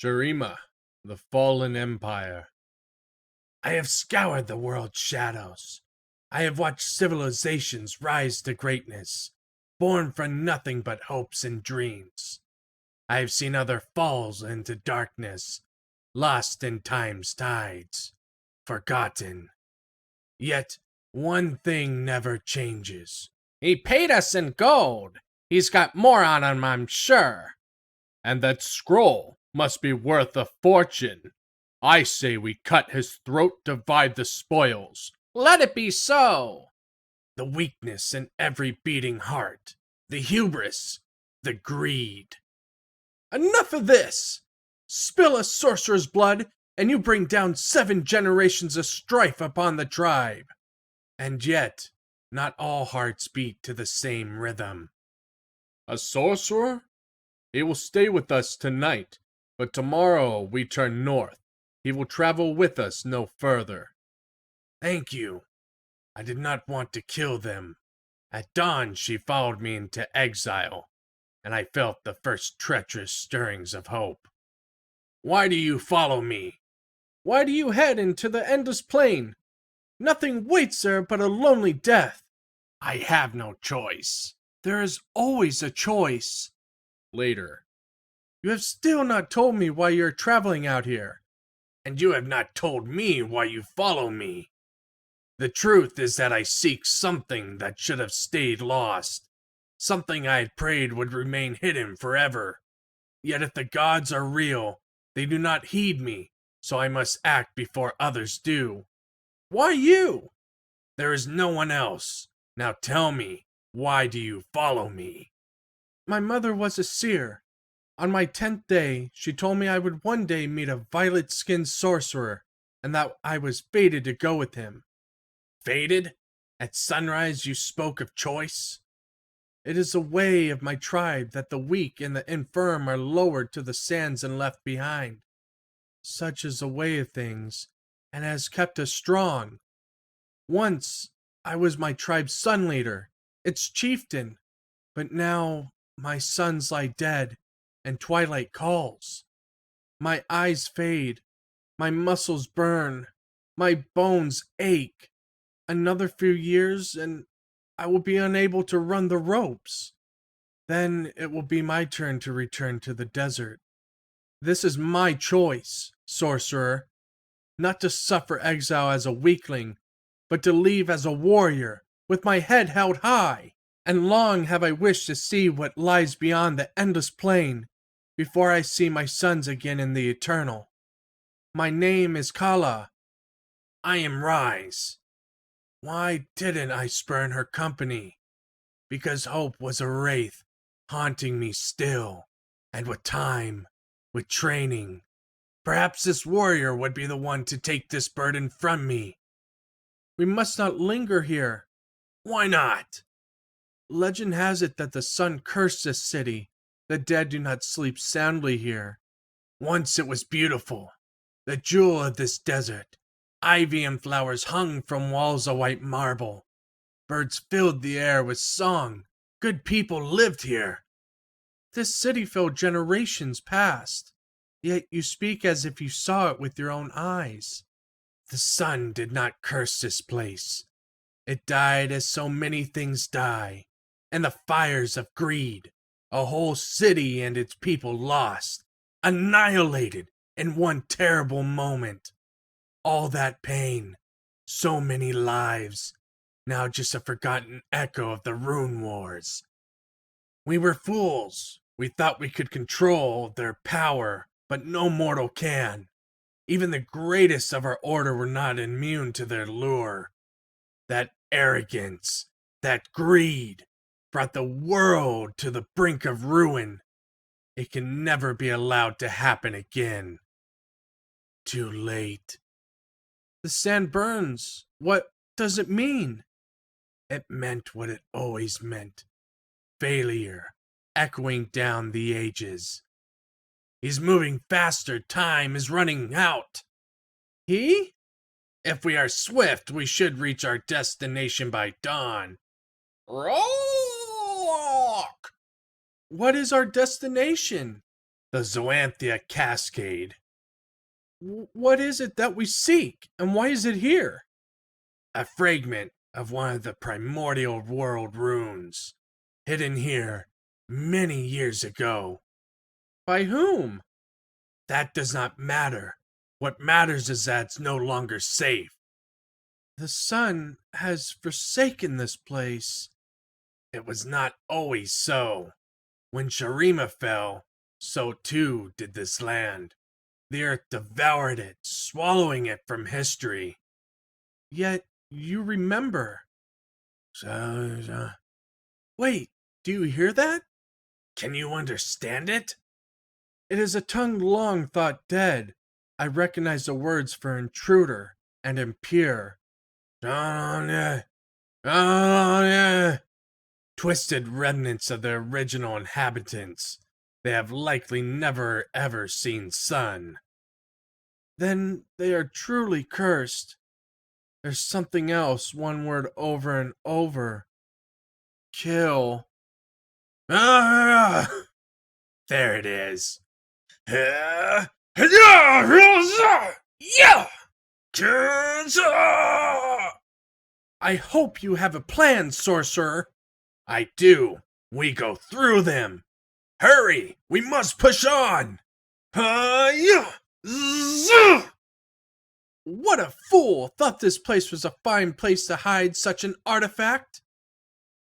Shurima, the Fallen Empire. I have scoured the world's shadows. I have watched civilizations rise to greatness, born from nothing but hopes and dreams. I have seen other falls into darkness, lost in time's tides, forgotten. Yet one thing never changes. He paid us in gold. He's got more on him, I'm sure. And that scroll must be worth a fortune. I say we cut his throat, divide the spoils. Let it be so. The weakness in every beating heart, the hubris, the greed. Enough of this! Spill a sorcerer's blood, and you bring down 7 generations of strife upon the tribe. And yet, not all hearts beat to the same rhythm. A sorcerer? He will stay with us tonight, but tomorrow we turn north. He will travel with us no further. Thank you. I did not want to kill them. At dawn she followed me into exile, and I felt the first treacherous stirrings of hope. Why do you follow me? Why do you head into the endless plain? Nothing waits there but a lonely death. I have no choice. There is always a choice. Later. You have still not told me why you are traveling out here. And you have not told me why you follow me. The truth is that I seek something that should have stayed lost. Something I had prayed would remain hidden forever. Yet if the gods are real, they do not heed me, so I must act before others do. Why you? There is no one else. Now tell me, why do you follow me? My mother was a seer. On my 10th day, she told me I would one day meet a violet-skinned sorcerer, and that I was fated to go with him. Fated? At sunrise you spoke of choice? It is a way of my tribe that the weak and the infirm are lowered to the sands and left behind. Such is the way of things, and has kept us strong. Once, I was my tribe's sun leader, its chieftain, but now my sons lie dead, and twilight calls. My eyes fade, my muscles burn, my bones ache. Another few years, and I will be unable to run the ropes. Then it will be my turn to return to the desert. This is my choice, sorcerer. Not to suffer exile as a weakling, but to leave as a warrior, with my head held high. And long have I wished to see what lies beyond the endless plain, before I see my sons again in the eternal. My name is Kala. I am Ryze. Why didn't I spurn her company? Because hope was a wraith, haunting me still. And with time, with training, perhaps this warrior would be the one to take this burden from me. We must not linger here. Why not? Legend has it that the sun cursed this city. The dead do not sleep soundly here. Once it was beautiful, the jewel of this desert. Ivy and flowers hung from walls of white marble. Birds filled the air with song. Good people lived here. This city fell generations past, yet you speak as if you saw it with your own eyes. The sun did not curse this place. It died as so many things die, and the fires of greed. A whole city and its people lost, annihilated in one terrible moment. All that pain, so many lives, now just a forgotten echo of the Rune Wars. We were fools. We thought we could control their power, but no mortal can. Even the greatest of our order were not immune to their lure. That arrogance, that greed, brought the world to the brink of ruin. It can never be allowed to happen again. Too late. The sand burns. What does it mean? It meant what it always meant. Failure, echoing down the ages. He's moving faster. Time is running out. He? If we are swift, we should reach our destination by dawn. Rock! What is our destination? the Zoanthia Cascade. What is it that we seek, and why is it here? A fragment of one of the primordial world runes, hidden here many years ago. By whom? That does not matter. What matters is that it's no longer safe. The sun has forsaken this place. It was not always so. When Sharima fell, so too did this land. The earth devoured it, swallowing it from history. Yet you remember. Wait, do you hear that? Can you understand it? It is a tongue long thought dead. I recognize the words for intruder and impure. Twisted remnants of the original inhabitants. They have likely never ever seen sun. Then they are truly cursed. There's something else, one word over and over. Kill. There it is. I hope you have a plan, sorcerer. I do. We go through them. Hurry! We must push on! What a fool! Thought this place was a fine place to hide such an artifact?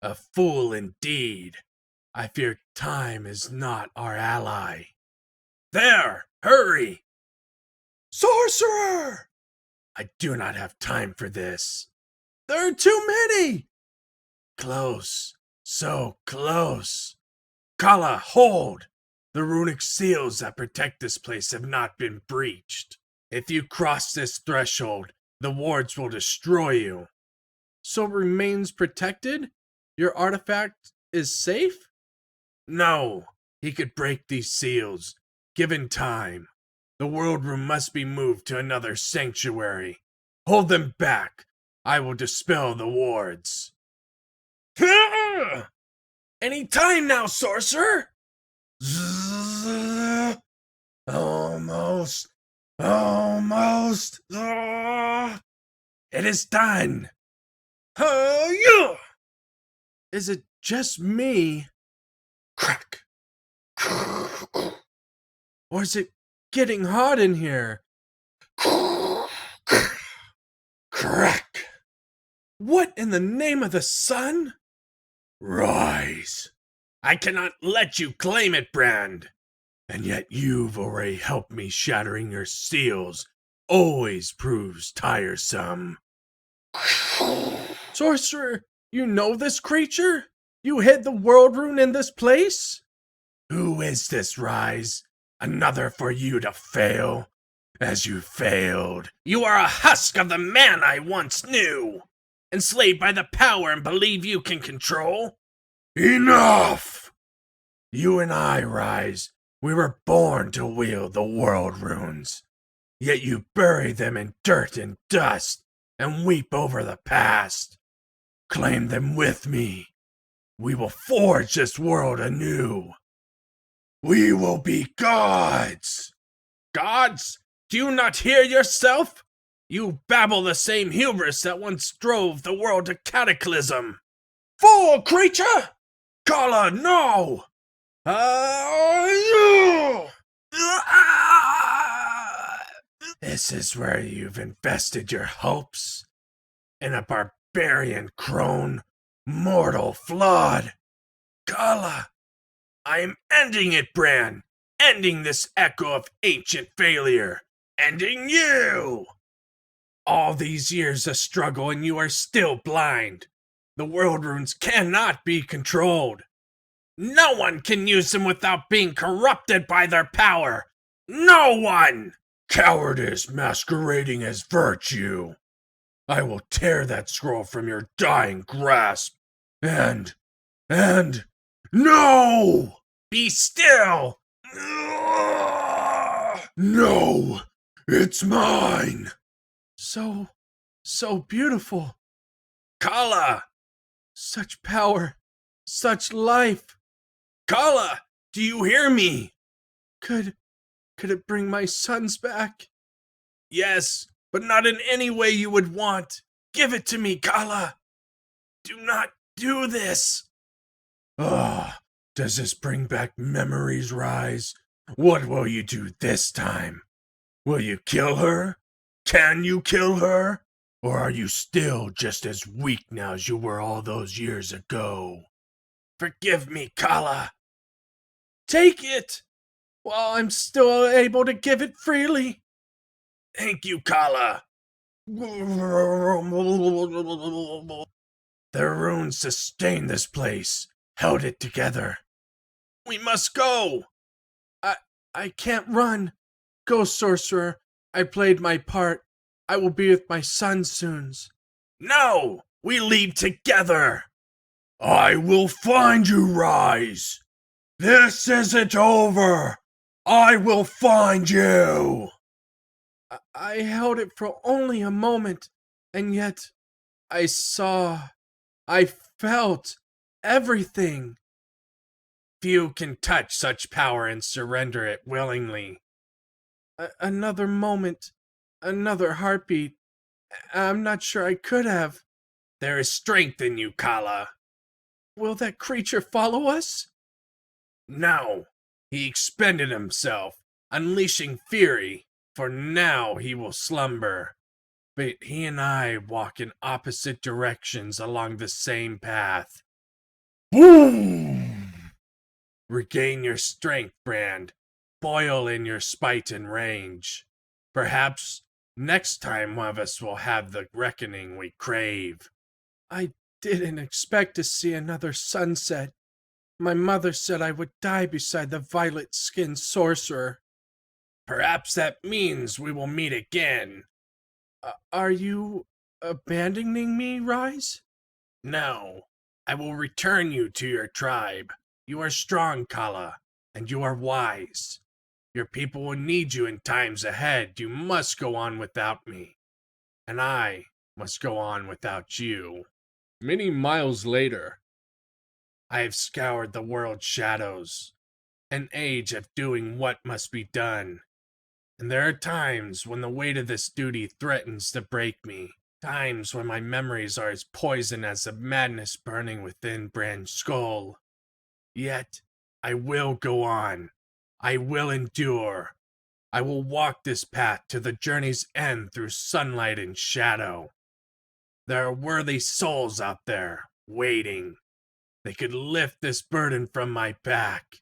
A fool indeed. I fear time is not our ally. There! Hurry! Sorcerer! I do not have time for this. There are too many! Close. So close. Kala, hold! The runic seals that protect this place have not been breached. If you cross this threshold, the wards will destroy you. So it remains protected? Your artifact is safe? No, he could break these seals, given time. The world room must be moved to another sanctuary. Hold them back. I will dispel the wards. Any time now, sorcerer! Almost. It is done. Is it just me? Crack. Or is it getting hot in here? Crack. What in the name of the sun? Ryze. I cannot let you claim it, Brand. And yet you've already helped me. Shattering your seals always proves tiresome. Sorcerer, you know this creature? You hid the world rune in this place? Who is this, Ryze? Another for you to fail? As you failed. You are a husk of the man I once knew. Enslaved by the power and believe you can control? Enough! You and I, Ryze, we were born to wield the world runes. Yet you bury them in dirt and dust and weep over the past. Claim them with me. We will forge this world anew. We will be gods. Gods? Do you not hear yourself? You babble the same hubris that once drove the world to cataclysm. Fool creature! Kala, no! This is where you've invested your hopes? In a barbarian crone, mortal flawed. Kala, I am ending it, Bran. Ending this echo of ancient failure. Ending you! All these years of struggle and you are still blind. The world runes cannot be controlled. No one can use them without being corrupted by their power. No one! Cowardice masquerading as virtue. I will tear that scroll from your dying grasp. And, no! Be still! No! It's mine! So beautiful. Kala! Such power, such life. Kala, do you hear me? Could it bring my sons back? Yes, but not in any way you would want. Give it to me, Kala. Do not do this. Ah, does this bring back memories, Ryze? What will you do this time? Will you kill her? Can you kill her? Or are you still just as weak now as you were all those years ago? Forgive me, Kala. Take it, while I'm still able to give it freely. Thank you, Kala. The runes sustained this place, held it together. We must go. I can't run. Go, sorcerer. I played my part. I will be with my son soon. No! We leave together! I will find you, Ryze! This isn't over! I will find you! I held it for only a moment, and yet I felt everything. Few can touch such power and surrender it willingly. Another moment, another heartbeat. I'm not sure I could have. There is strength in you, Kala. Will that creature follow us? No. He expended himself, unleashing fury, for now he will slumber. But he and I walk in opposite directions along the same path. Boom! Regain your strength, Brand. Boil in your spite and rage. Perhaps next time one of us will have the reckoning we crave. I didn't expect to see another sunset. My mother said I would die beside the violet-skinned sorcerer. Perhaps that means we will meet again. Are you abandoning me, Ryze? No. I will return you to your tribe. You are strong, Kala, and you are wise. Your people will need you in times ahead. You must go on without me. And I must go on without you. Many miles later, I have scoured the world's shadows, an age of doing what must be done. And there are times when the weight of this duty threatens to break me. Times when my memories are as poison as the madness burning within Brand's skull. Yet, I will go on. I will endure. I will walk this path to the journey's end through sunlight and shadow. There are worthy souls out there, waiting. They could lift this burden from my back.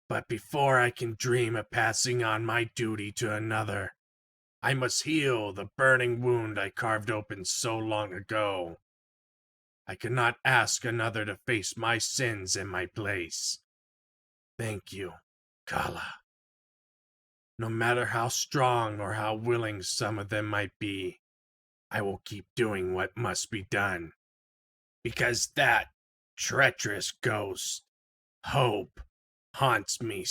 But before I can dream of passing on my duty to another, I must heal the burning wound I carved open so long ago. I cannot ask another to face my sins in my place. Thank you, Kala. No matter how strong or how willing some of them might be, I will keep doing what must be done. Because that treacherous ghost, hope, haunts me